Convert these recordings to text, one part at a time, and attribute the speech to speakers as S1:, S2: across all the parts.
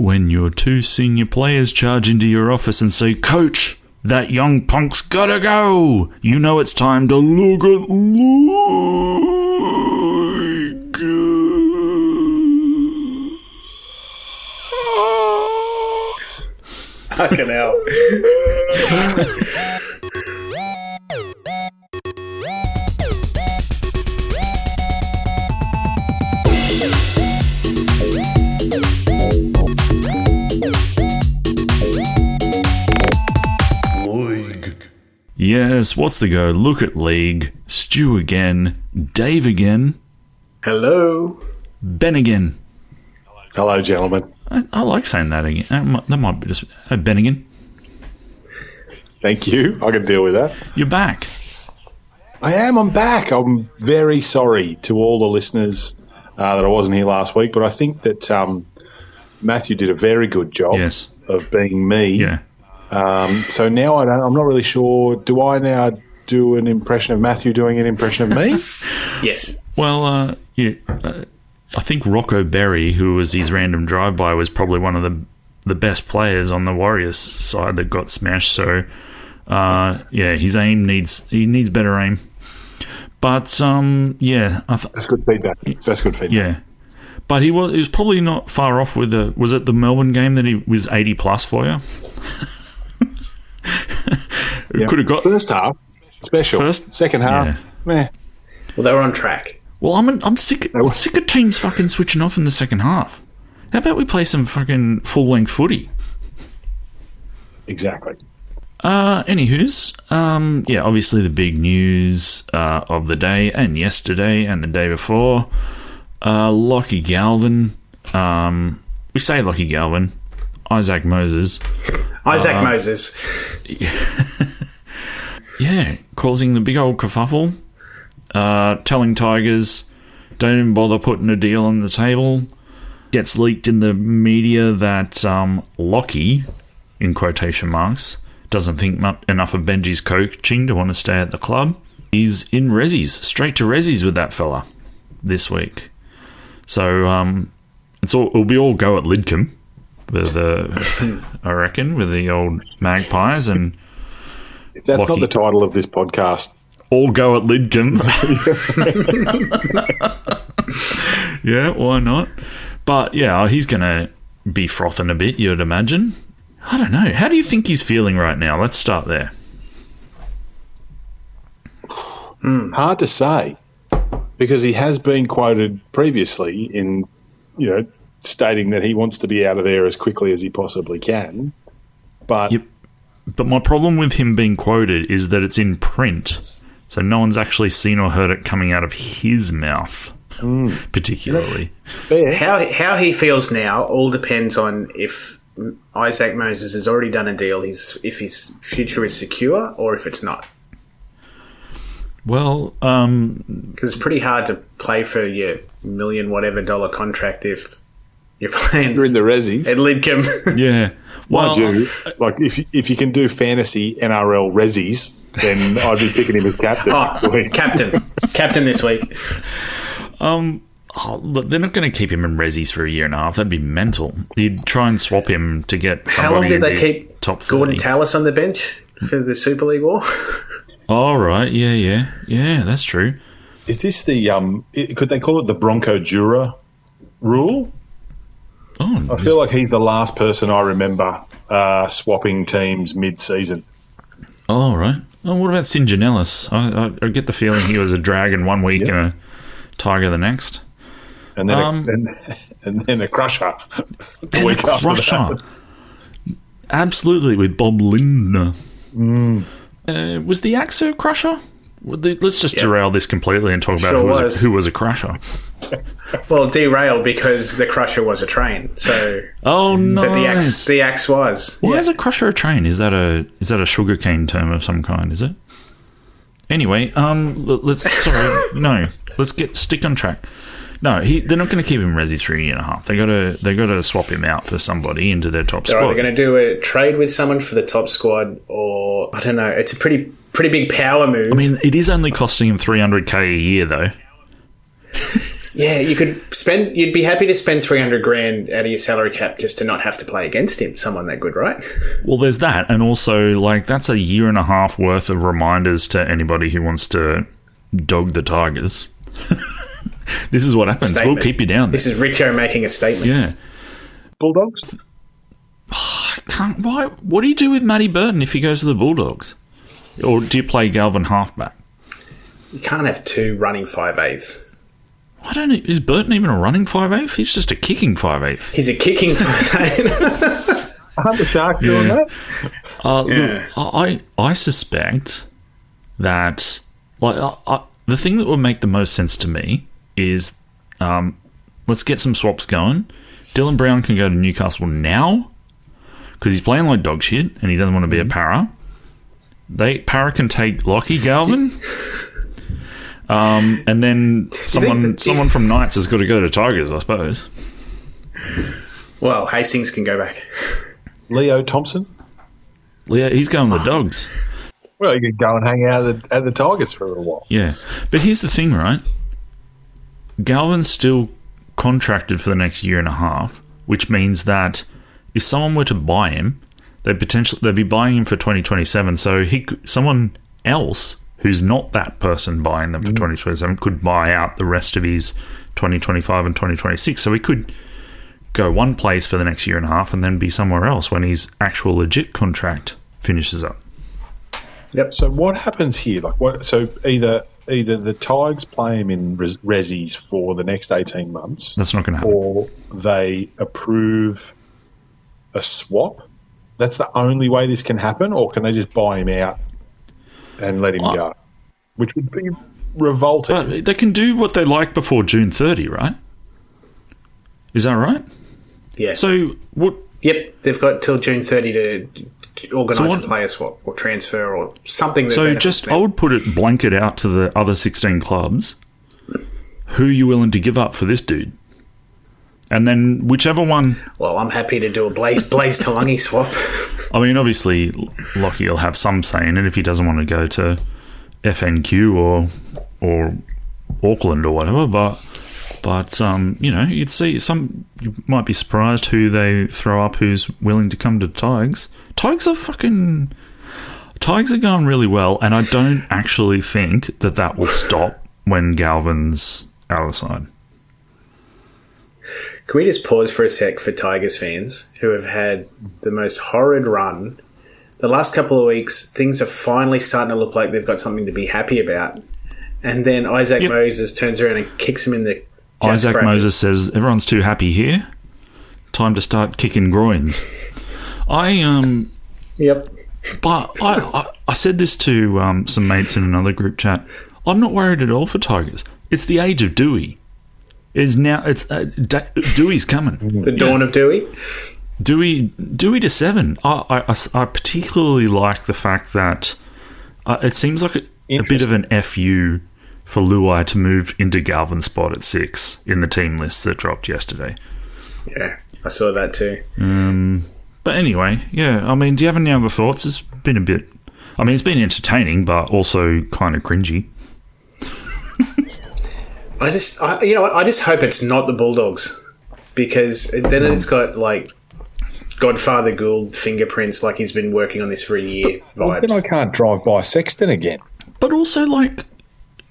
S1: When your two senior players charge into your office and say, "Coach, that young punk's gotta go," you know it's time to look at LOYG.
S2: Fucking hell.
S1: Yes, what's the go? Look at League. Stu again. Dave again.
S2: Hello.
S1: Ben again.
S3: Hello, gentlemen.
S1: I like saying that again. That might be just... Ben again.
S3: Thank you. I can deal with that.
S1: You're back.
S3: I am. I'm back. I'm very sorry to all the listeners that I wasn't here last week, but I think that Matthew did a very good job of being me.
S1: Yeah.
S3: So now I'm not really sure. Do I now do an impression of Matthew doing an impression of me?
S2: Yes.
S1: Well, I think Rocco Berry, who was his random drive-by, was probably one of the best players on the Warriors side that got smashed. So, his aim needs better aim. But
S3: that's good feedback. That's good feedback.
S1: Yeah, but he was probably not far off with the. Was it the Melbourne game that he was 80 plus for you? Could have got
S3: first half special. Second half, meh.
S2: Well, they were on track.
S1: Well, I'm sick of teams fucking switching off in the second half. How about we play some fucking full length footy?
S3: Exactly.
S1: Anywho's, obviously the big news of the day and yesterday and the day before, Lockie Galvin. We say Lockie Galvin. Isaac Moses.
S2: Moses.
S1: Yeah, causing the big old kerfuffle. Telling Tigers, don't even bother putting a deal on the table. Gets leaked in the media that Lockie, in quotation marks, doesn't think enough of Benji's coaching to want to stay at the club. He's in resis, straight to resis with that fella this week. So it'll be all go at Lidcombe. I reckon, with the old Magpies. And
S3: if that's Lockie, not the title of this podcast,
S1: all go at Lidcombe. Yeah, why not? But yeah, he's going to be frothing a bit, you'd imagine. I don't know. How do you think he's feeling right now? Let's start there.
S3: Hard to say, because he has been quoted previously in, stating that he wants to be out of there as quickly as he possibly can. But
S1: But my problem with him being quoted is that it's in print, so no one's actually seen or heard it coming out of his mouth, particularly.
S3: Fair.
S2: How he feels now all depends on if Isaac Moses has already done a deal, if his future is secure, or if it's not.
S1: Well,
S2: because it's pretty hard to play for your $1,000,000 contract if you're playing.
S3: You're in the resis
S2: at Lidcombe.
S1: Yeah.
S3: Well, like if you can do fantasy NRL resis, then I'd be picking him as captain.
S2: Captain this week.
S1: Look, they're not going to keep him in resis for a year and a half. That'd be mental. You'd try and swap him to get somebody.
S2: How long did they keep
S1: top 30.
S2: Gordon Tallis on the bench for the Super League War?
S1: Oh, right. Yeah, that's true.
S3: Is this the could they call it the Bronco Jura rule?
S1: Oh,
S3: I feel like he's the last person I remember swapping teams mid-season.
S1: Oh, right. Oh, what about Sinjanellis? I get the feeling he was a Dragon one week and a Tiger the next.
S3: And then a Crusher.
S1: And a Crusher. Absolutely, with Bob Lindner. Was the Axe a Crusher? Let's just derail this completely and talk about who was a Crusher.
S2: Well, derail because the Crusher was a train. So
S1: nice.
S2: The axe was.
S1: Why is a Crusher a train? Is that a sugarcane term of some kind? Is it? Anyway, let's stick on track. No, they're not going to keep him resis for a year and a half. They got to swap him out for somebody into their top squad.
S2: They're going to do a trade with someone for the top squad, or I don't know. It's a pretty big power move.
S1: I mean, it is only costing him $300K a year, though.
S2: Yeah, you'd be happy to spend 300 grand out of your salary cap just to not have to play against him, someone that good, right?
S1: Well, there's that. And also, like, that's a year and a half worth of reminders to anybody who wants to dog the Tigers. This is what happens.
S2: Statement.
S1: We'll keep you down there.
S2: This is Richo making a statement.
S1: Yeah.
S3: Bulldogs?
S1: Why? What do you do with Matty Burton if he goes to the Bulldogs? Or do you play Galvin halfback?
S2: You can't have two running 5'8"s.
S1: I don't know. Is Burton even a running 5'8"? He's just a kicking 5'8".
S2: He's a kicking 5'8".
S3: Aren't the Sharks doing that?
S1: Look, I suspect that the thing that would make the most sense to me is let's get some swaps going. Dylan Brown can go to Newcastle now because he's playing like dog shit and he doesn't want to be a para. Para can take Lockie Galvin. And then someone from Knights has got to go to Tigers, I suppose.
S2: Well, Hastings can go back.
S3: Leo Thompson?
S1: Yeah, he's going to the Dogs.
S3: Well, you could go and hang out at the Tigers for a little while.
S1: Yeah. But here's the thing, right? Galvin's still contracted for the next year and a half, which means that if someone were to buy him, they'd be buying him for 2027. So someone else who's not that person buying them for 2027 could buy out the rest of his 2025 and 2026. So he could go one place for the next year and a half and then be somewhere else when his actual legit contract finishes up.
S3: Yep. So what happens here? So either the Tigers play him in resis for the next 18 months.
S1: That's not going to happen.
S3: Or they approve a swap. That's the only way this can happen, or can they just buy him out and let him go? Which would be revolting.
S1: But they can do what they like before June 30, right? Is that right?
S2: Yeah.
S1: So what?
S2: Yep, they've got till June 30 to organise a player swap or transfer or something. That
S1: so just them. I would put it blanket out to the other 16 clubs. Who are you willing to give up for this dude? And then whichever one...
S2: Well, I'm happy to do a Blaze Talangi swap.
S1: I mean, obviously, Lockie will have some say in it if he doesn't want to go to FNQ or Auckland or whatever, but you'd see you might be surprised who they throw up who's willing to come to Tigers. Tigers are going really well, and I don't actually think that will stop when Galvin's out of the side.
S2: Can we just pause for a sec for Tigers fans who have had the most horrid run? The last couple of weeks, things are finally starting to look like they've got something to be happy about. And then Isaac Moses turns around and kicks him in the
S1: Isaac Moses says, everyone's too happy here. Time to start kicking groins.
S2: Yep.
S1: But I said this to some mates in another group chat. I'm not worried at all for Tigers. It's the age of Douhei. Douhei's coming.
S2: The dawn of Douhei?
S1: Douhei to 7. I particularly like the fact that it seems like a bit of an FU for Luai to move into Galvin's spot at 6 in the team list that dropped yesterday.
S2: Yeah, I saw that too.
S1: But anyway, yeah, I mean, do you have any other thoughts? It's been a bit... I mean, it's been entertaining, but also kind of cringy.
S2: I just hope it's not the Bulldogs, because then it's got like Godfather Gould fingerprints, like he's been working on this for a year. Vibes.
S3: Then I can't drive by Sexton again.
S1: But also,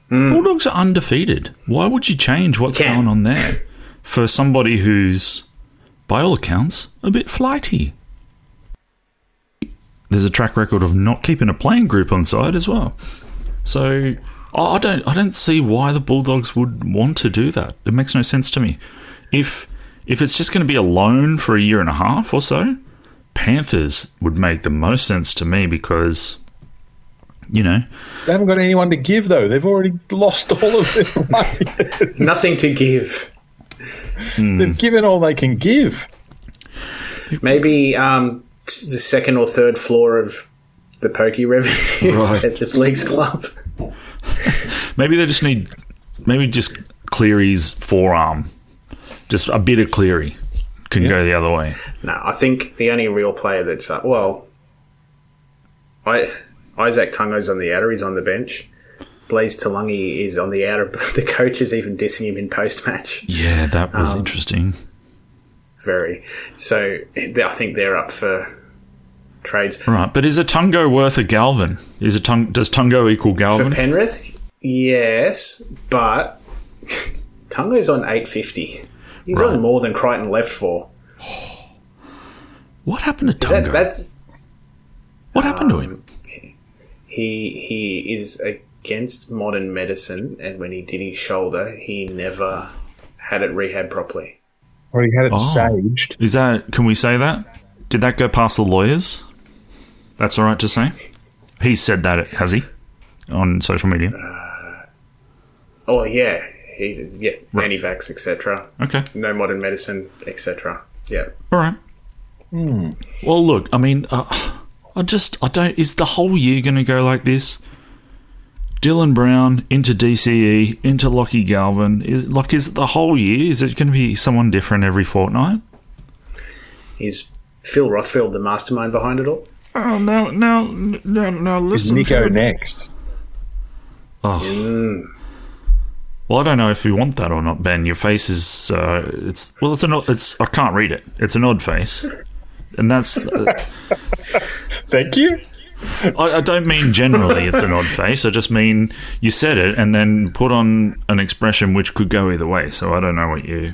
S1: Bulldogs are undefeated. Why would you change what's going on there for somebody who's, by all accounts, a bit flighty? There's a track record of not keeping a playing group on side as well. So I don't see why the Bulldogs would want to do that. It makes no sense to me. If it's just going to be a loan for a year and a half or so, Panthers would make the most sense to me because, they
S3: haven't got anyone to give, though. They've already lost all of their money.
S2: Nothing to give.
S3: They've given all they can give.
S2: Maybe the second or third floor of the pokey revenue at the Leagues Club.
S1: Maybe they just need... Maybe just Cleary's forearm. Just a bit of Cleary can go the other way.
S2: No, I think the only real player that's... Isaac Tungo's on the outer. He's on the bench. Blaise Talungi is on the outer. The coach is even dissing him in post-match.
S1: Yeah, that was interesting.
S2: Very. So I think they're up for trades.
S1: Right, but is a Tungo worth a Galvin? Does Tungo equal Galvin?
S2: For Penrith, yes, but Tungo's on 850. He's on more than Crichton left for.
S1: What happened to Tungo? What happened to him?
S2: He is against modern medicine, and when he did his shoulder, he never had it rehabbed properly.
S3: Or he had it saged.
S1: Is that? Can we say that? Did that go past the lawyers? That's all right to say. He said that, has he? On social media.
S2: Yeah, he's anti-vax, etc.
S1: Okay.
S2: No modern medicine, etc. Yeah.
S1: All right. Well, look. I mean, I don't. Is the whole year going to go like this? Dylan Brown into DCE into Lockie Galvin. Is it the whole year? Is it going to be someone different every fortnight?
S2: Is Phil Rothfield the mastermind behind it all?
S1: Oh no!
S3: Is
S1: Listen,
S3: Nico next?
S1: Oh. Well, I don't know if we want that or not, Ben. Your face is I can't read it. It's an odd face, and that's.
S3: Thank you.
S1: I don't mean generally it's an odd face. I just mean you said it and then put on an expression which could go either way. So I don't know what you...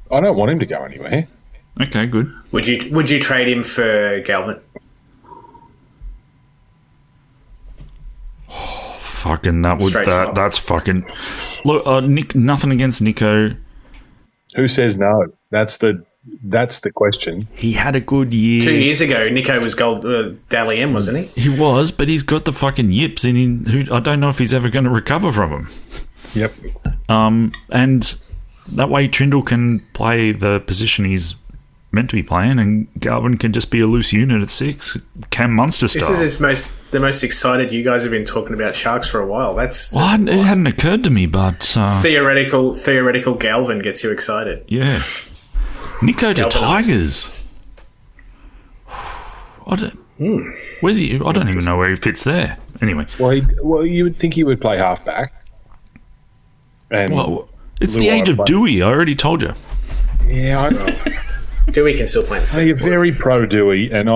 S3: I don't want him to go anywhere.
S1: Okay, good.
S2: Would you trade him for Galvin?
S1: Fucking that's fucking... Look, Nick. Nothing against Nico.
S3: Who says no? That's the question.
S1: He had a good year.
S2: 2 years ago, Nico was Dally M, wasn't he?
S1: He was, but he's got the fucking yips, and I don't know if he's ever going to recover from them.
S3: Yep.
S1: And that way Trindle can play the position he's meant to be playing, and Galvin can just be a loose unit at 6, Cam Munster style.
S2: This is the most excited you guys have been talking about Sharks for a while. It
S1: hadn't occurred to me, but
S2: theoretical Galvin gets you excited.
S1: Yeah. Nico to Tigers. Where's he? I don't even know where he fits there. Anyway.
S3: Well, you would think he would play halfback.
S1: It's the age of Douhei. I already told you.
S3: Yeah, I know.
S2: Douhei can still play in the second.
S3: You're very pro Douhei, and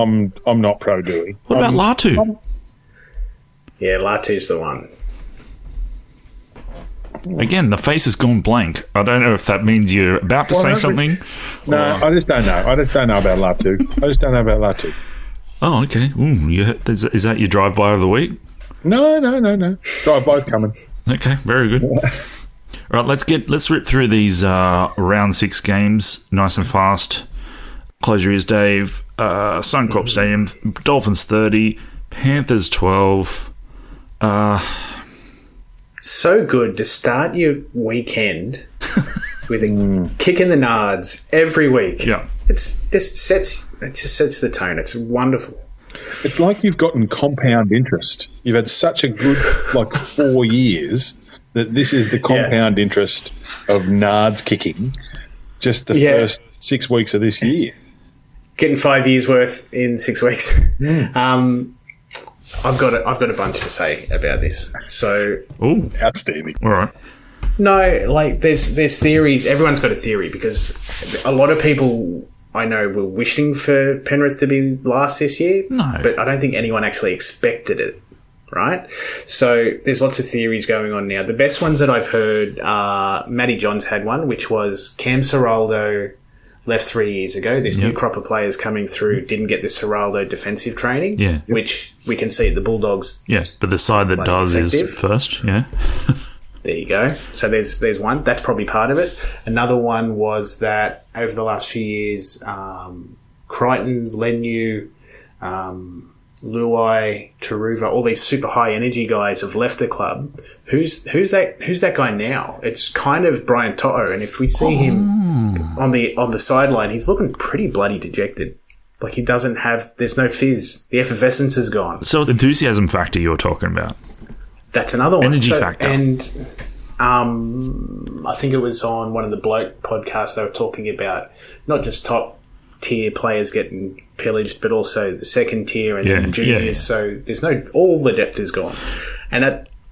S3: I'm not pro Douhei.
S1: What about Latu?
S2: Yeah, Latu's the one.
S1: Again, the face has gone blank. I don't know if that means you're about to say something.
S3: No, I just don't know. I just don't know about Latu.
S1: Oh, okay. Ooh, is that your drive-by of the week?
S3: No. Drive-by coming.
S1: Okay, very good. All right, let's rip through these round 6 games nice and fast. Close your ears, Dave. Suncorp Stadium, Dolphins 30, Panthers 12.
S2: So good to start your weekend with a kick in the nards every week.
S1: Yeah,
S2: it just sets the tone. It's wonderful.
S3: It's like you've gotten compound interest. You've had such a good 4 years that this is the compound interest of nards kicking. Just the first 6 weeks of this year,
S2: getting 5 years worth in 6 weeks. I've got a bunch to say about this. So,
S3: outstanding.
S1: All right.
S2: No, there's theories. Everyone's got a theory because a lot of people I know were wishing for Penrith to be last this year.
S1: No,
S2: but I don't think anyone actually expected it. Right? So there's lots of theories going on now. The best ones that I've heard, Matty Johns had one, which was Cam Ciraldo left 3 years ago. This new crop of players coming through didn't get the Ciraldo defensive training, which we can see at the Bulldogs.
S1: Yes, but the side that does effective. Is first, yeah.
S2: There you go. So there's one. That's probably part of it. Another one was that over the last few years, Crichton, Lenu, Luai, Taruva, all these super high energy guys have left the club. Who's that guy now? It's kind of Brian Toto, and if we see him on the sideline, he's looking pretty bloody dejected. Like he doesn't have. There's no fizz. The effervescence is gone.
S1: So enthusiasm factor you're talking about.
S2: That's another one.
S1: Energy factor.
S2: And I think it was on one of the Bloke podcasts they were talking about not just top tier players getting pillaged, but also the second tier and then juniors.
S1: Yeah.
S2: So there's all the depth is gone. And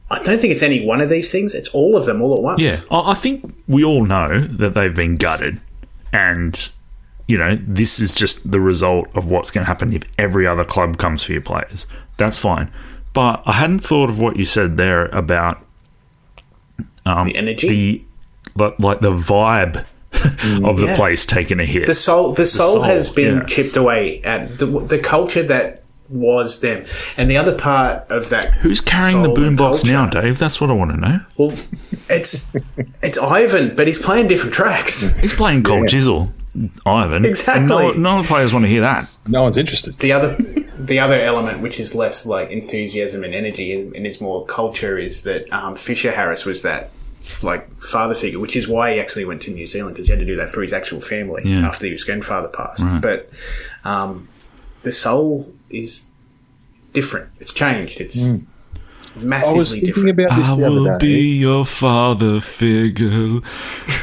S2: I don't think it's any one of these things. It's all of them all at once.
S1: Yeah, I think we all know that they've been gutted, and this is just the result of what's going to happen if every other club comes for your players. That's fine, but I hadn't thought of what you said there about
S2: the energy,
S1: the vibe of the place taking a hit.
S2: The soul has been chipped away at the culture that was them. And the other part of that,
S1: who's carrying the boombox now, Dave? That's what I want to know.
S2: Well, it's Ivan, but he's playing different tracks.
S1: He's playing Cold Chisel, Ivan.
S2: Exactly.
S1: And no other players want to hear that.
S3: No one's interested.
S2: The other element, which is less like enthusiasm and energy and is more culture, is that Fisher Harris was that like father figure, which is why he actually went to New Zealand, because he had to do that for his actual family after his grandfather passed. Right. But the soul is different. It's changed. It's massively
S3: I was thinking
S2: different.
S3: About this
S1: I
S3: the other
S1: will
S3: day.
S1: be your father figure.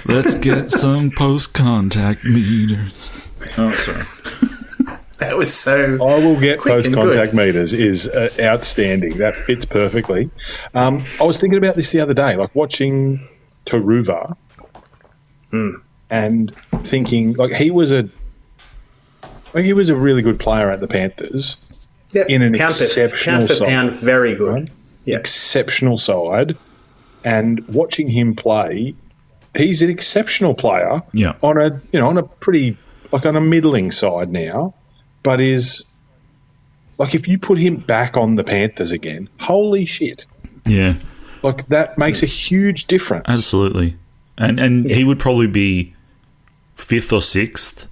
S1: Let's get some post-contact meters. Oh, sorry.
S2: That was so.
S3: I will get
S2: quick and
S3: post-contact
S2: good.
S3: meters is outstanding. That fits perfectly. I was thinking about this the other day, like watching Taruva and thinking, like he was a really good player at the Panthers.
S2: Yep.
S3: In an
S2: pound
S3: exceptional
S2: for pound,
S3: side.
S2: very good.
S3: Right?
S2: Yeah.
S3: Exceptional side. And watching him play, he's an exceptional player on a pretty, like on a middling side now, but is, like if you put him back on the Panthers again, holy shit.
S1: Yeah.
S3: Like that makes a huge difference.
S1: Absolutely. And he would probably be 5th or 6th,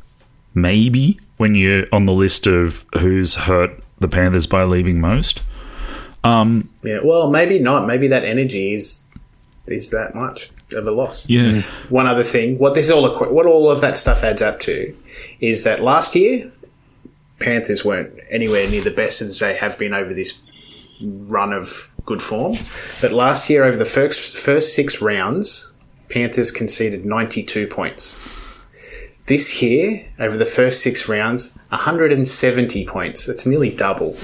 S1: maybe, when you're on the list of who's hurt the Panthers by leaving most.
S2: Yeah, well, maybe not. Maybe that energy is that much of a loss.
S1: Yeah.
S2: One other thing, what all of that stuff adds up to is that last year, Panthers weren't anywhere near the best as they have been over this run of good form. But last year, over the first 6 rounds, Panthers conceded 92 points. This year, over the first 6 rounds, 170 points. That's nearly double.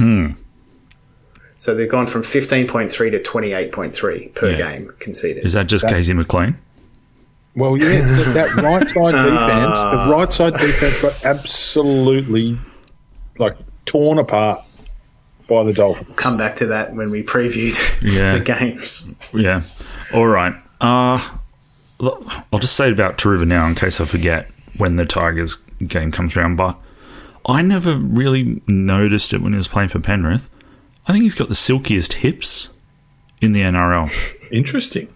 S2: So they've gone from 15.3 to 28.3 per game conceded.
S1: Is that just Casey McLean?
S3: Well, yeah, that right side defense, the right side defense got absolutely like torn apart by the Dolphins.
S2: Come back to that when we preview the games.
S1: Yeah. All right. I'll just say about Taruva now in case I forget when the Tigers game comes around, but I never really noticed it when he was playing for Penrith. I think he's got the silkiest hips in the NRL.
S3: Interesting.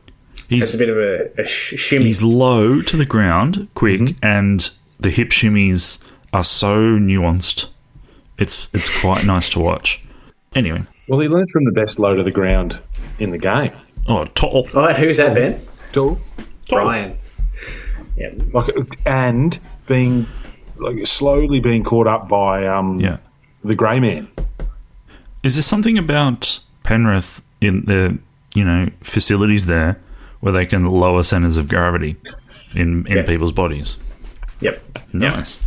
S2: It's a bit of a shimmy.
S1: He's low to the ground, quick, and the hip shimmies are so nuanced. It's quite nice to watch. Anyway.
S3: Well, he learned from the best low to the ground in the game.
S1: Oh, top.
S2: Oh, and who's that, Ben?
S3: Brian.
S2: Yeah.
S3: And being slowly being caught up by the grey man.
S1: Is there something about Penrith in the facilities there where they can lower centres of gravity in people's bodies?
S2: Yep.
S1: Nice.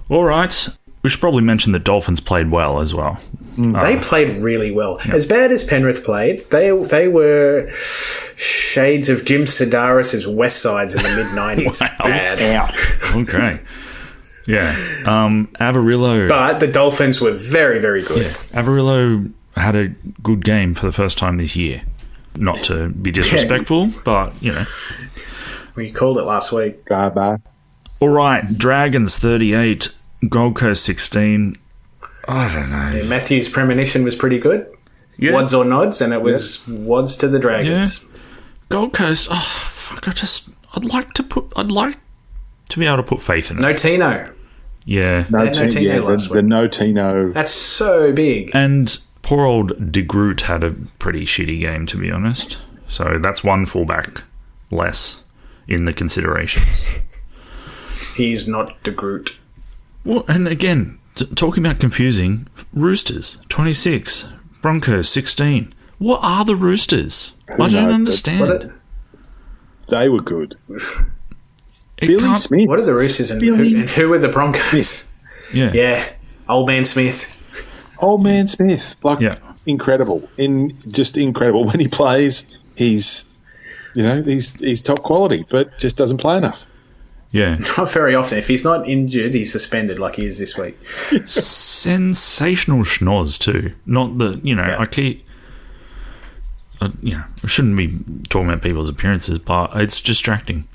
S1: All right. We should probably mention the Dolphins played well as well.
S2: They played really well. Yep. As bad as Penrith played, they were shades of Jim Sedaris' West Sides in the mid-90s.
S1: Wow.
S2: Bad.
S1: Okay. Yeah. Avarillo.
S2: But the Dolphins were very, very good.
S1: Yeah. Avarillo had a good game for the first time this year. Not to be disrespectful, but,
S2: We called it last week.
S3: Bye-bye.
S1: All right. Dragons 38, Gold Coast 16. I don't know.
S2: Yeah, Matthew's premonition was pretty good.
S1: Yeah.
S2: Wads or nods, and it was wads to the Dragons.
S1: Yeah. Gold Coast, fuck, I'd like to be able to put faith in it.
S2: No Tino.
S1: Yeah.
S2: No Tino last week.
S3: The no Tino.
S2: That's so big.
S1: And poor old De Groot had a pretty shitty game, to be honest. So that's one fullback less in the considerations.
S2: He is not De Groot.
S1: Well, and again, talking about confusing, Roosters, 26, Broncos, 16. What are the Roosters? I don't understand.
S3: They were good. Billy Smith.
S2: What are the Roosters and who are the Broncos? Yeah. Old man Smith.
S3: Old man Smith. Incredible. Just incredible. When he plays, he's top quality, but just doesn't play enough.
S1: Yeah.
S2: Not very often. If he's not injured, he's suspended like he is this week.
S1: Sensational schnoz too. Not the, I shouldn't be talking about people's appearances, but it's distracting.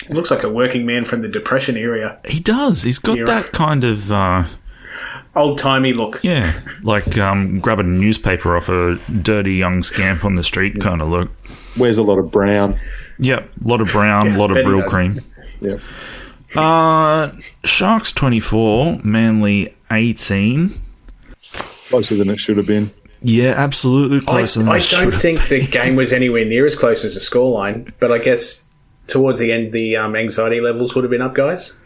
S2: He looks like a working man from the Depression era.
S1: He does. He's got that kind of...
S2: old-timey look.
S1: Yeah, like grab a newspaper off a dirty young scamp on the street kind of look.
S3: Wears a lot of brown.
S1: Yep, a lot of brown, a lot of brill cream.
S3: Yep.
S1: Sharks 24, Manly 18.
S3: Closer than it should have been.
S1: Yeah, absolutely closer than it should have been.
S2: I don't think the game was anywhere near as close as the scoreline, but I guess towards the end the anxiety levels would have been up, guys.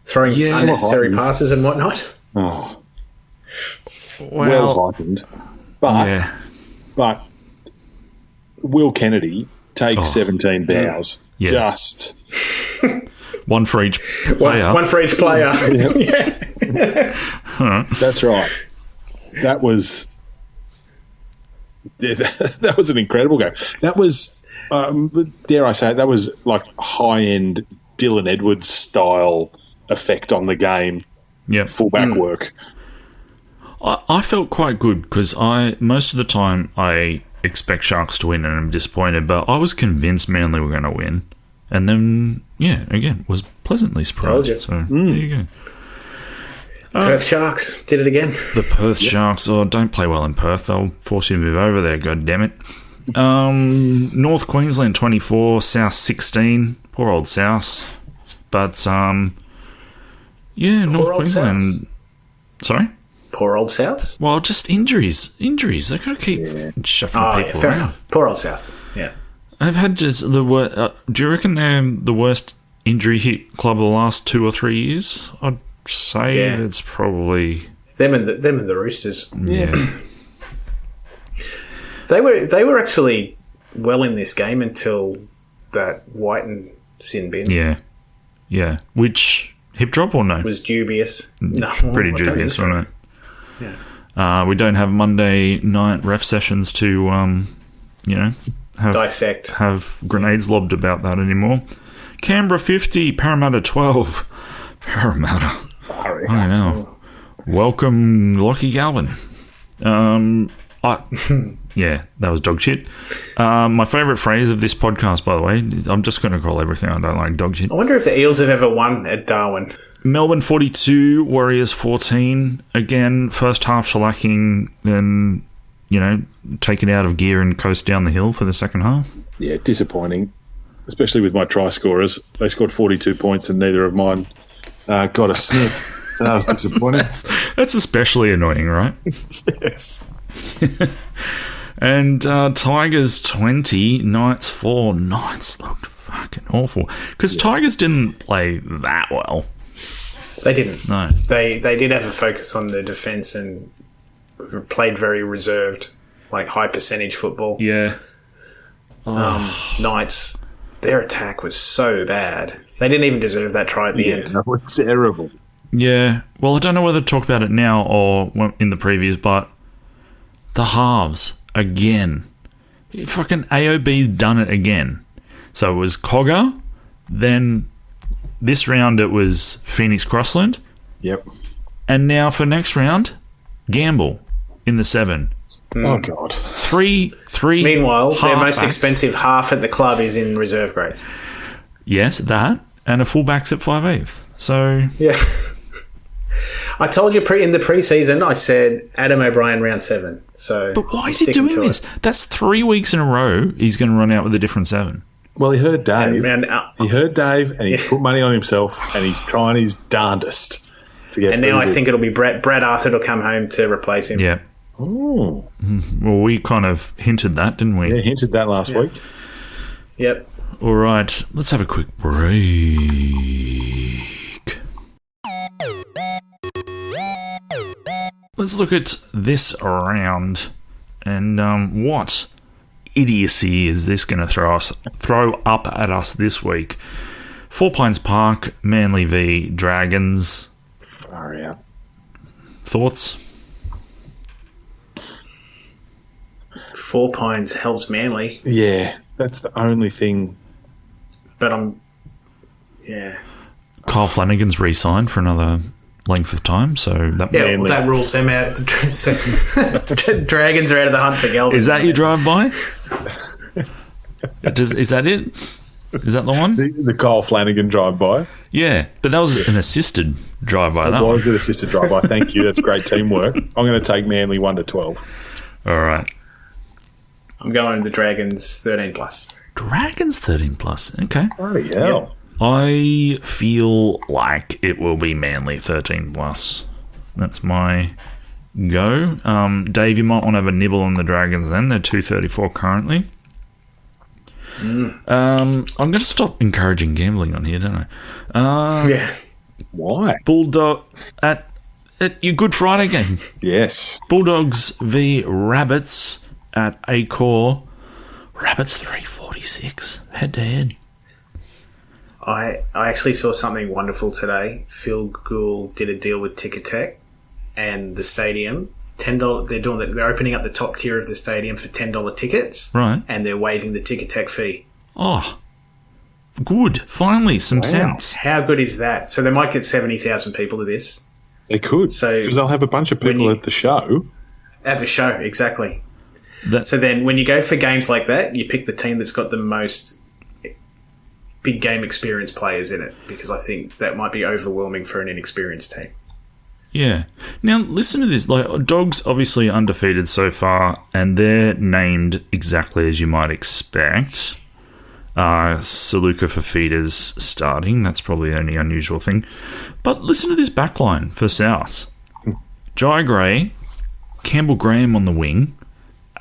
S2: Throwing unnecessary passes and whatnot.
S3: Oh. Well heightened. But Will Kennedy takes 17 bows. Yeah. Just...
S1: one for each player.
S2: One for each player.
S3: That's right. That was an incredible game. That was, dare I say it, that was like high-end Dylan Edwards style effect on the game.
S1: Yeah,
S3: fullback work.
S1: I felt quite good because most of the time I expect Sharks to win and I'm disappointed, but I was convinced Manly were going to win, and then again was pleasantly surprised. So there you go.
S2: Perth Sharks did it again.
S1: The Perth Sharks, don't play well in Perth. They'll force you to move over there. God damn it. North Queensland 24, South 16. Poor old South, but North Queensland. Sorry?
S2: Poor old South?
S1: Well, just injuries. They've got to keep shuffling people around.
S2: Enough. Poor old South. Yeah.
S1: They've had just the worst. Do you reckon they're the worst injury hit club of the last 2 or 3 years? I'd say it's probably
S2: them and the Roosters.
S1: Yeah.
S2: They were actually well in this game until that White and sin bin.
S1: Yeah. Which hip drop or no?
S2: Was dubious. No,
S1: pretty dubious, wasn't it?
S2: Yeah.
S1: We don't have Monday night ref sessions to,
S2: dissect.
S1: Have grenades lobbed about that anymore. Canberra 50, Parramatta 12. Parramatta. I know. Welcome, Lockie Galvin. Yeah, that was dog shit. My favourite phrase of this podcast, by the way, I'm just going to call everything I don't like dog shit.
S2: I wonder if the Eels have ever won at Darwin.
S1: Melbourne 42, Warriors 14. Again, first half shellacking, then, take it out of gear and coast down the hill for the second half. Yeah,
S3: disappointing, especially with my try scorers. They scored 42 points and neither of mine got a sniff. So that was disappointing.
S1: That's especially annoying, right?
S3: Yes.
S1: And Tigers 20, Knights 4. Knights looked fucking awful. Because Tigers didn't play that well.
S2: They didn't.
S1: No.
S2: They did have a focus on the defence and played very reserved, like high percentage football.
S1: Yeah.
S2: Knights, their attack was so bad. They didn't even deserve that try at the end.
S3: That was terrible.
S1: Yeah. Well, I don't know whether to talk about it now or in the previews, but the halves, again. Fucking AOB's done it again. So it was Cogger, then this round it was Phoenix Crossland.
S3: Yep.
S1: And now for next round, Gamble in the 7.
S3: Oh, God.
S2: Three. Meanwhile, their most expensive half at the club is in reserve grade.
S1: Yes, that. And a fullback's at 5/8. So...
S2: Yeah. I told you in the pre-season, I said Adam O'Brien round 7. So,
S1: but why is he doing this? That's 3 weeks in a row he's going to run out with a different 7.
S3: Well, he heard Dave. And he put money on himself and he's trying his darndest to get.
S2: And now I think it'll be Brad Arthur will come home to replace him.
S1: Yeah.
S3: Oh.
S1: Well, we kind of hinted that, didn't we?
S3: Yeah, hinted that last week.
S2: Yep.
S1: All right, let's have a quick break. Let's look at this round and what idiocy is this going to throw up at us this week. Four Pines Park, Manly v Dragons.
S3: Far out.
S1: Thoughts?
S2: Four Pines helps Manly,
S3: Yeah, that's the only thing.
S2: but yeah.
S1: Kyle Flanagan's re-signed for another length of time, so that
S2: Yeah, well, that rules them out. So, Dragons are out of the hunt for Gelding.
S1: is that your drive-by? Is that it? Is that the one?
S3: The Kyle Flanagan drive-by.
S1: Yeah, but that was an assisted drive-by. That
S3: Was
S1: one.
S3: an assisted drive-by. Thank you. That's great teamwork. I'm going to take Manly 1-12.
S1: All right.
S2: I'm going the Dragons 13 plus.
S1: Dragons 13 plus. Okay.
S3: Oh, yeah.
S1: I feel like it will be Manly 13 plus. That's my go. Dave, you might want to have a nibble on the Dragons then. They're 234 currently. I'm going to stop encouraging gambling on here, don't I?
S2: Yeah.
S3: Why?
S1: Bulldog at your Good Friday game.
S3: Yes.
S1: Bulldogs v Rabbits at Acor. Rabbits 346 head to head.
S2: I actually saw something wonderful today. Phil Gould did a deal with Ticketek and the stadium. $10. They're opening up the top tier of the stadium for $10 tickets.
S1: Right.
S2: And they're waiving the Ticketek fee.
S1: Oh, good. Finally, some sense.
S2: How good is that? So they might get 70,000 people to this.
S3: They could.
S2: So
S3: because they'll have a bunch of people at the show.
S2: At the show, exactly. So then when you go for games like that, you pick the team that's got the most big game experience players in it, because I think that might be overwhelming for an inexperienced team.
S1: Yeah. Now, listen to this. Like, Dogs obviously undefeated so far, and they're named exactly as you might expect. Saluka Fafita's starting. That's probably the only unusual thing. But listen to this backline for South. Jai Gray, Campbell Graham on the wing,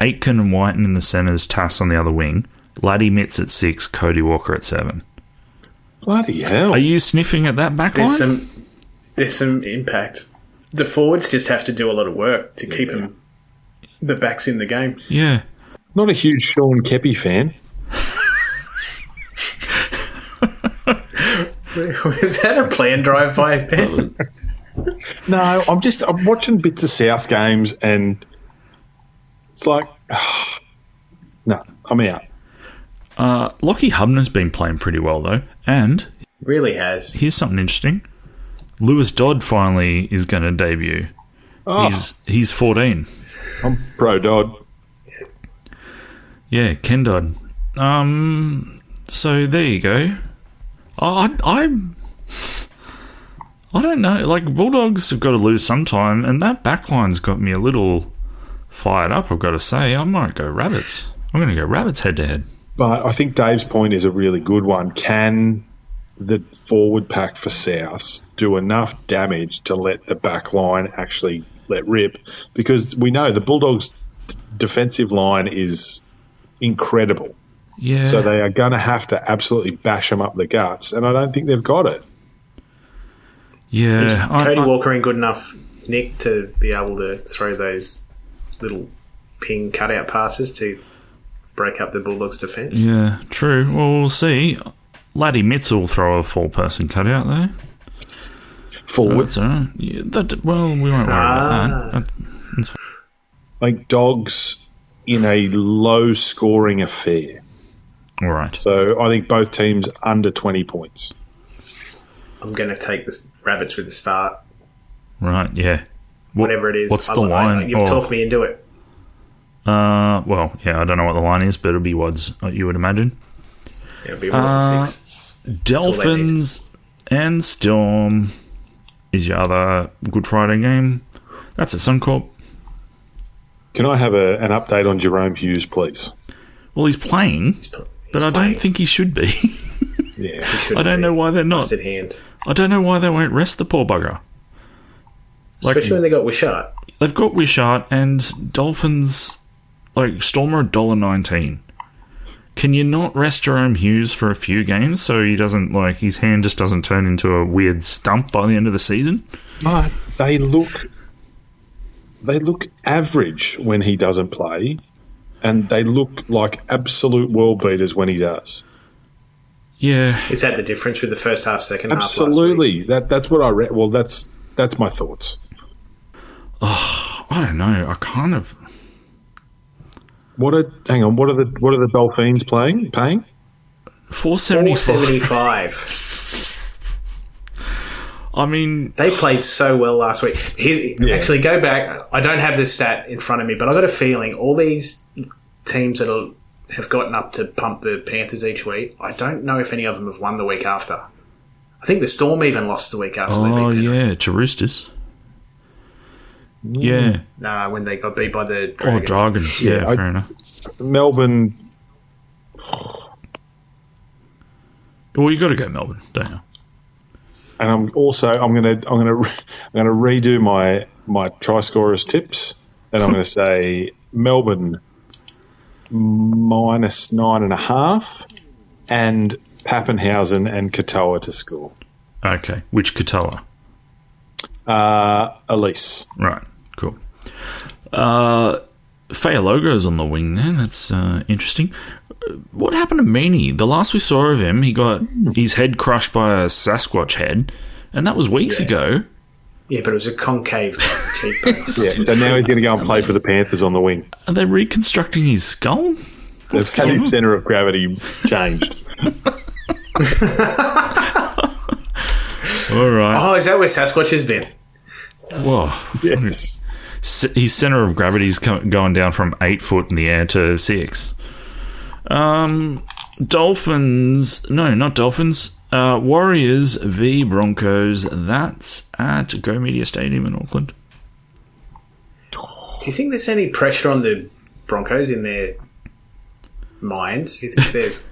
S1: Aitken and Whiten in the centres, Tass on the other wing, Laddie Mitz at 6, Cody Walker at 7.
S3: Bloody hell.
S1: Are you sniffing at that backline?
S2: There's some impact. The forwards just have to do a lot of work to keep the backs in the game.
S1: Yeah.
S3: Not a huge Sean Kepi fan.
S2: Was that a planned drive-by, Ben?
S3: No, I'm watching bits of South games and it's like, no, I'm out.
S1: Lockie Hubner's been playing pretty well, though. And
S2: Really has.
S1: here's something interesting. Lewis Dodd finally is going to debut.
S3: Oh,
S1: He's 14.
S3: I'm pro Dodd.
S1: Yeah, Ken Dodd. So there you go. I don't know. Like, Bulldogs have got to lose sometime, and that backline's got me a little fired up, I've got to say. I might go Rabbits. I'm going to go Rabbits head-to-head.
S3: But I think Dave's point is a really good one. Can the forward pack for South do enough damage to let the back line actually let rip? Because we know the Bulldogs' defensive line is incredible.
S1: Yeah.
S3: So they are going to have to absolutely bash them up the guts, and I don't think they've got it.
S1: Yeah.
S2: Is Cody Walker in good enough, Nick, to be able to throw those little ping cutout passes to break up the Bulldogs' defence?
S1: Yeah, true. Well, we'll see. Laddie Mitz will throw a full-person cutout, though.
S3: Forward.
S1: That's all right. Yeah, well, we won't worry about that. That's
S3: Like Dogs in a low-scoring affair.
S1: all right.
S3: So I think both teams under 20 points.
S2: I'm going to take the Rabbits with the start,
S1: Right, yeah.
S2: whatever it is.
S1: What's the line?
S2: You've talked me into it.
S1: Well, yeah, I don't know what the line is, but it'll be wads, you would imagine.
S2: It'll be 1-6.
S1: Dolphins and Storm is your other Good Friday game. That's at Suncorp.
S3: Can I have an update on Jerome Hughes, please?
S1: Well, he's playing, but I don't think he should be.
S3: Yeah.
S1: I don't know why they're not.
S2: Busted hand.
S1: I don't know why they won't rest the poor bugger.
S2: Especially when they got Wishart.
S1: They've got Wishart and Dolphins, like, Storm are $1.19. Can you not rest Jerome Hughes for a few games so he doesn't, like, his hand just doesn't turn into a weird stump by the end of the season?
S3: But they look average when he doesn't play, and they look like absolute world beaters when he does.
S1: Yeah.
S2: Is that the difference with the first half, second half last week?
S3: Absolutely. That's what I read. Well, that's my thoughts.
S1: I don't know. I kind of...
S3: What are the Dolphins paying?
S2: 475.
S1: I mean...
S2: They played so well last week. Actually, go back. I don't have this stat in front of me, but I've got a feeling all these teams that have gotten up to pump the Panthers each week, I don't know if any of them have won the week after. I think the Storm even lost the week after they beat Penrith.
S1: Yeah, to Roosters. Yeah.
S2: When they got beat by the Dragons.
S1: Oh, Dragons. Yeah, fair enough.
S3: Melbourne.
S1: Well, you got to go Melbourne, don't you?
S3: And I'm gonna redo my try scorers tips, and I'm going to say Melbourne -9.5, and Pappenhausen and Katoa to score.
S1: Okay, which Katoa?
S3: Elise.
S1: Right, cool. Fayalogo's on the wing there. That's interesting. What happened to Meany? The last we saw of him, he got his head crushed by a Sasquatch head, and that was weeks ago.
S2: Yeah, but it was a concave cheekbone.
S3: So now he's going to go and play for the Panthers on the wing.
S1: Are they reconstructing his skull?
S3: His centre of gravity changed.
S1: All right.
S2: Oh, is that where Sasquatch has been?
S1: Whoa.
S3: Yes.
S1: His centre of gravity is going down from 8 foot in the air to 6. Dolphins. No, not Dolphins. Warriors v Broncos. That's at Go Media Stadium in Auckland.
S2: Do you think there's any pressure on the Broncos in their minds? Do you think there's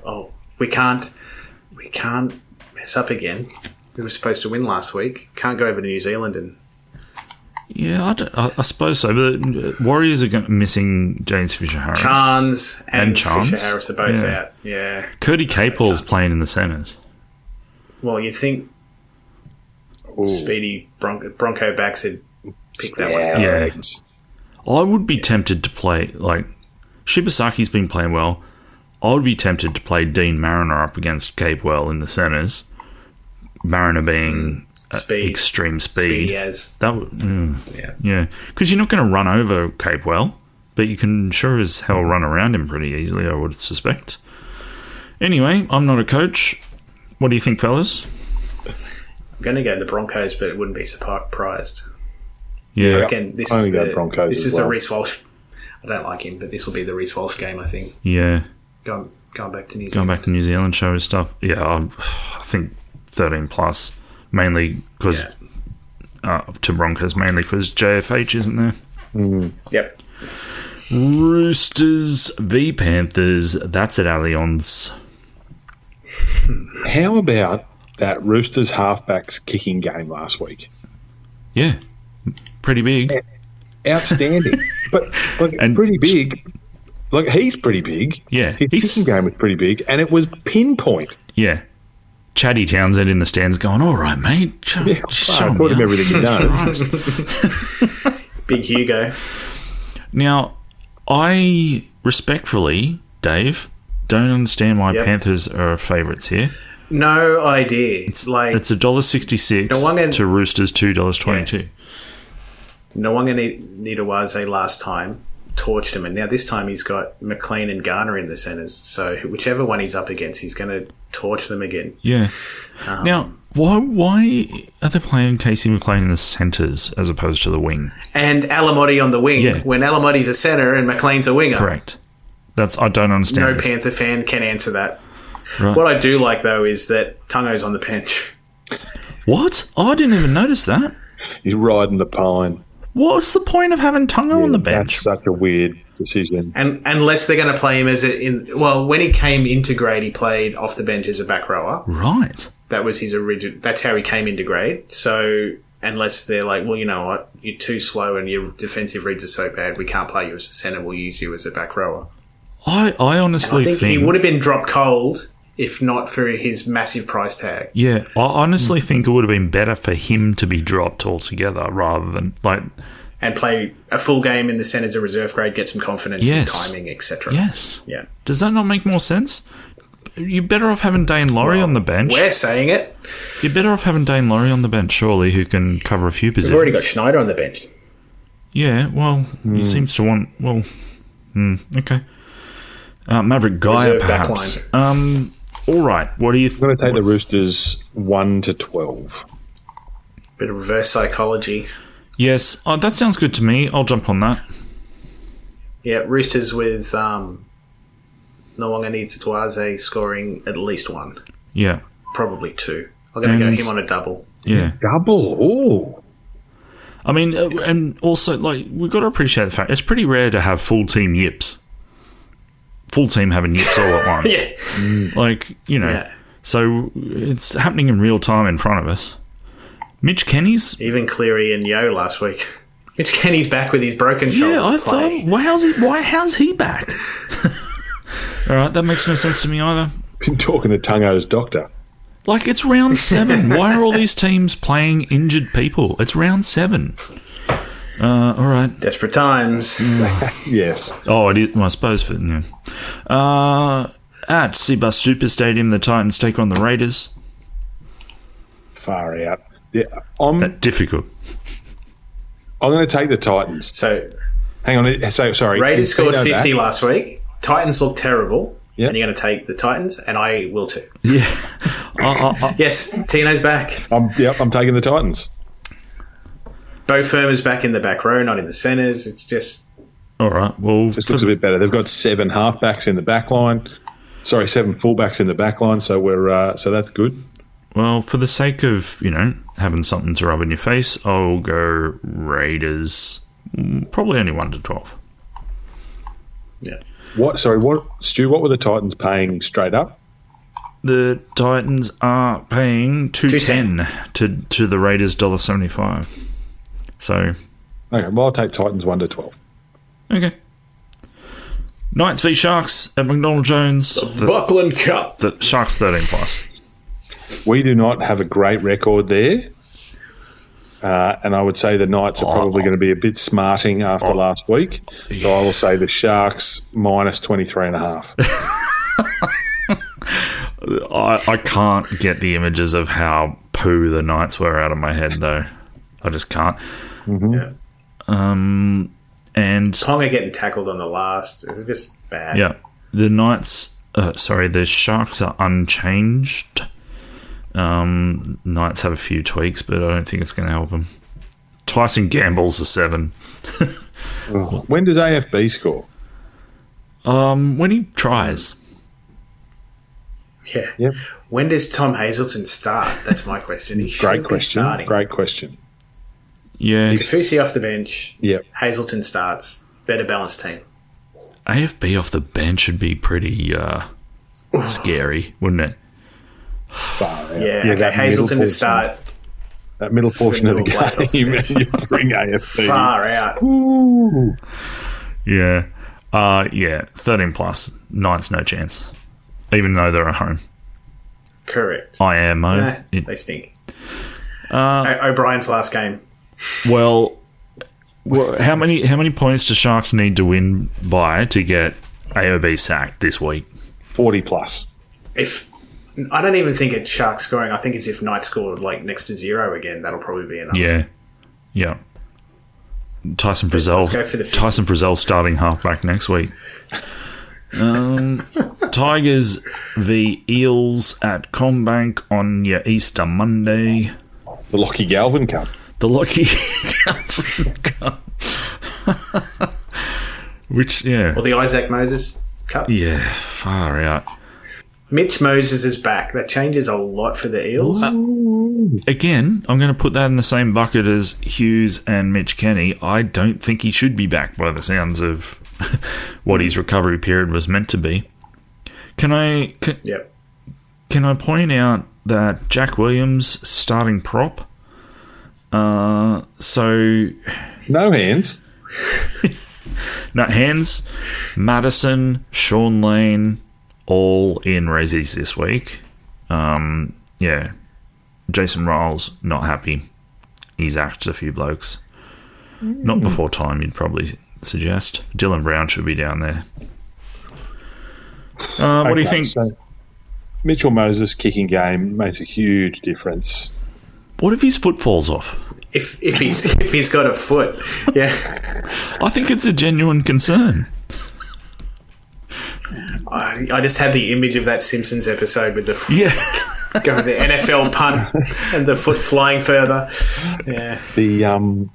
S2: we can't mess up again? We were supposed to win last week. Can't go over to New Zealand and...
S1: Yeah, I suppose so. But Warriors are missing James Fisher-Harris.
S2: Chance and
S1: Chance.
S2: Fisher-Harris are both out. Yeah.
S1: Curdy Capel's playing in the centres.
S2: Well, you think speedy Bronco backs would pick that one up.
S1: Yeah. I would be tempted to play, Shibasaki's been playing well. I would be tempted to play Dean Mariner up against Capewell in the centres. Mariner being extreme speed.
S2: Speedy as.
S1: That would, yeah. Because you're not going to run over Capewell, but you can sure as hell run around him pretty easily, I would suspect. Anyway, I'm not a coach. What do you think, fellas?
S2: I'm going to go the Broncos, but it wouldn't be surprised.
S1: Yeah.
S2: Again, this is the Reece Walsh. I don't like him, but this will be the Reece Walsh game, I think.
S1: Yeah.
S2: Going back to New Zealand.
S1: Going back to New Zealand, show his stuff. Yeah, I think 13 plus, mainly because to Broncos, mainly because JFH isn't there.
S2: Yep.
S1: Roosters v Panthers. That's at Allianz.
S3: How about that Roosters halfbacks kicking game last week?
S1: Yeah, pretty big.
S3: Outstanding. But pretty big. He's pretty big.
S1: Yeah.
S3: His kicking game was pretty big, and it was pinpoint.
S1: Yeah. Chatty Townsend in the stands going, all right, mate. Show
S3: I taught him everything he knows.
S2: Big Hugo.
S1: Now, I respectfully, Dave, don't understand why Panthers are favourites here.
S2: No idea.
S1: It's $1.66 to Roosters $2.22.
S2: Nawanganidawaze last time torched him, and now this time he's got McLean and Garner in the centres. So whichever one he's up against, he's going to torch them again.
S1: Yeah. Now, why are they playing Casey McLean in the centres as opposed to the wing?
S2: And Alamotti on the wing when Alamotti's a centre and McLean's a winger.
S1: Correct. I don't understand.
S2: No Panther fan can answer that.
S1: Right.
S2: What I do like, though, is that Tungo's on the bench.
S1: What? Oh, I didn't even notice that.
S3: He's riding the pine.
S1: What's the point of having Tungo on the bench?
S3: That's such a weird decision.
S2: And unless they're going to play him when he came into grade, he played off the bench as a back rower.
S1: Right.
S2: That was his original. That's how he came into grade. So unless they're like, well, you know what, you're too slow and your defensive reads are so bad, we can't play you as a centre. We'll use you as a back rower.
S1: I honestly think
S2: he would have been dropped cold if not for his massive price tag.
S1: Yeah, I honestly think it would have been better for him to be dropped altogether rather than
S2: and play a full game in the centre as a reserve grade, get some confidence in timing, etc.
S1: Yes.
S2: Yeah.
S1: Does that not make more sense? you're better off having Dane Laurie on the bench.
S2: We're saying it.
S1: You're better off having Dane Laurie on the bench, surely, who can cover a few positions.
S2: We've already got Schneider on the bench.
S1: Yeah, well, he seems to want... Well, okay. Maverick Guy,
S2: Reserve
S1: perhaps.
S2: backline.
S1: All right, what do you...
S3: I'm going to take the Roosters 1 to 12.
S2: Bit of reverse psychology.
S1: Yes, that sounds good to me. I'll jump on that.
S2: Yeah, Roosters with no longer needs Tuaze scoring at least 1.
S1: Yeah.
S2: Probably 2. I'm going to go him on a double.
S1: Yeah.
S3: Double? Ooh.
S1: I mean, and also, like, we've got to appreciate the fact it's pretty rare to have full team yips. Full team having yips all at once.
S2: Yeah.
S1: Like, you know.
S2: Yeah.
S1: So it's happening in real time in front of us. Mitch Kenny's...
S2: Even Cleary and Yo last week. Mitch Kenny's back with his broken shoulder.
S1: Yeah, I thought, how's he back? All right, that makes no sense to me either.
S3: Been talking to Tungo's doctor.
S1: Like, it's round 7. Why are all these teams playing injured people? It's round 7. All right.
S2: Desperate times.
S3: Yes.
S1: Oh, it is. Well, I suppose. At Seabus Super Stadium, the Titans take on the Raiders.
S3: Far out. Yeah,
S1: Difficult.
S3: I'm going to take the Titans.
S2: So,
S3: hang on. So, sorry.
S2: Raiders scored
S3: Tino
S2: 50
S3: back?
S2: last week. Titans look terrible.
S3: Yep.
S2: And you're going to take the Titans, and I will too.
S1: Yeah.
S2: Yes, Tino's back.
S3: I'm taking the Titans.
S2: Bo Firma's back in the back row, not in the centres. It's just...
S1: All right. Well,
S3: Just looks a bit better. They've got 7 halfbacks in the back line. Sorry, 7 fullbacks in the back line. So so that's good.
S1: Well, for the sake of, having something to rub in your face, I'll go Raiders. Probably only 1 to 12.
S2: Yeah.
S3: Stu, what were the Titans paying straight up?
S1: The Titans are paying $2.10 to the Raiders $1.75. So,
S3: Okay, well, I'll take Titans 1 to 12.
S1: okay. Knights v Sharks at McDonald Jones.
S2: The Buckland Cup.
S1: The Sharks 13+.
S3: We do not have a great record there. And I would say the Knights are probably going to be a bit smarting after last week. So I will say the Sharks minus 23.5.
S1: I can't get the images of how poo the Knights were out of my head, though. I just can't.
S3: Mm-hmm.
S2: Yeah.
S1: And
S2: Tonga getting tackled on the last. It was just bad.
S1: yeah, the Knights. The Sharks are unchanged. Knights have a few tweaks, but I don't think it's going to help them. Tyson Gamble's a 7.
S3: When does AFB score?
S1: When he tries.
S2: Yeah.
S3: Yep.
S2: When does Tom Hazelton start? That's my question. He
S3: Great
S2: should be
S3: question.
S2: starting.
S3: Great question.
S1: Yeah,
S2: Kafusi off the bench.
S3: Yep.
S2: Hazelton starts. Better balanced team.
S1: AFB off the bench would be pretty scary, wouldn't it?
S3: Far out.
S2: Yeah. Okay.
S3: that
S2: Hazelton
S3: middle
S2: to start.
S3: That middle portion of the
S2: Middle bloke off the
S3: game,
S2: bench.
S3: you bring AFB.
S2: Far out.
S3: Ooh.
S1: Yeah. 13+. Knights, no chance. Even though they're at home.
S2: Correct.
S1: IMO.
S2: Nah,
S1: It-
S2: they stink. O'Brien's last game.
S1: well, how many points do Sharks need to win by to get AOB sacked this week?
S3: 40 plus.
S2: I don't even think it's Sharks scoring. I think it's if Knights scored like next to 0 again, that'll probably be enough.
S1: Yeah. Tyson Frizzell.
S2: Let's go for the 50.
S1: Tyson Frizzell starting halfback next week. Tigers v Eels at Combank on your Easter Monday.
S3: The Lockie Galvin Cup.
S1: The Lucky Cup. Which, yeah.
S2: Or the Isaac Moses Cup.
S1: Yeah, far out.
S2: Mitch Moses is back. That changes a lot for the Eels.
S1: Again, I'm going to put that in the same bucket as Hughes and Mitch Kenny. I don't think he should be back by the sounds of what his recovery period was meant to be. Can I point out that Jack Williams starting prop? So
S3: No hands.
S1: no hands. Madison, Sean Lane, all in Razzies this week. Yeah. Jason Riles, not happy. He's axed a few blokes. Not before time, you'd probably suggest. Dylan Brown should be down there. What do you think?
S3: So Mitchell Moses' kicking game makes a huge difference.
S1: What if his foot falls off?
S2: If he's got a foot, yeah.
S1: I think it's a genuine concern.
S2: I just had the image of that Simpsons episode with the
S1: Yeah.
S2: going the NFL punt and the foot flying further. Yeah.
S3: I don't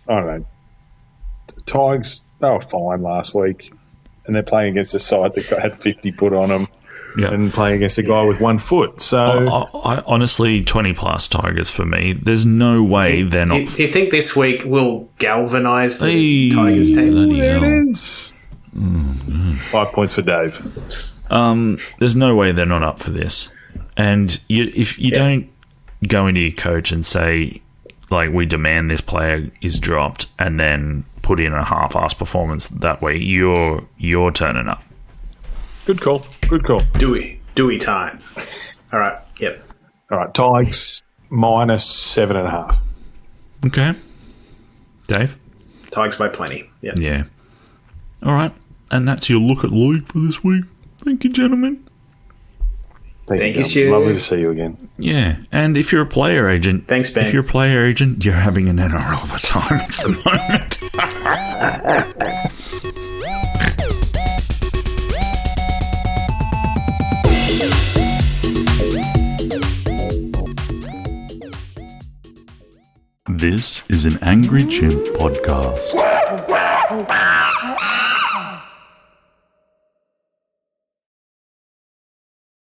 S3: know. The Tigers, they were fine last week, and they're playing against a side that had 50 put on them.
S1: Yeah.
S3: And playing against a guy with 1 foot. So,
S1: I honestly, 20-plus Tigers for me. There's no way they're not.
S2: Do you think this week will galvanise the Tigers team?
S3: there it is. 5 points for Dave.
S1: There's no way they're not up for this. And if you don't go into your coach and say, like, we demand this player is dropped, and then put in a half-ass performance that way, you're turning up.
S3: Good call.
S2: Douhei time. All right. Yep.
S3: All right. Tigers minus 7.5.
S1: Okay. Dave?
S2: Tigers by plenty. Yep.
S1: Yeah. All right. And that's your look at LOYG for this week. Thank you, gentlemen.
S2: Thank you, Stu.
S3: Lovely to see you again.
S1: Yeah. And if you're a player agent...
S2: Thanks, Ben.
S1: If you're a player agent, you're having an NRL of a time at the moment. This is an Angry Chimp podcast.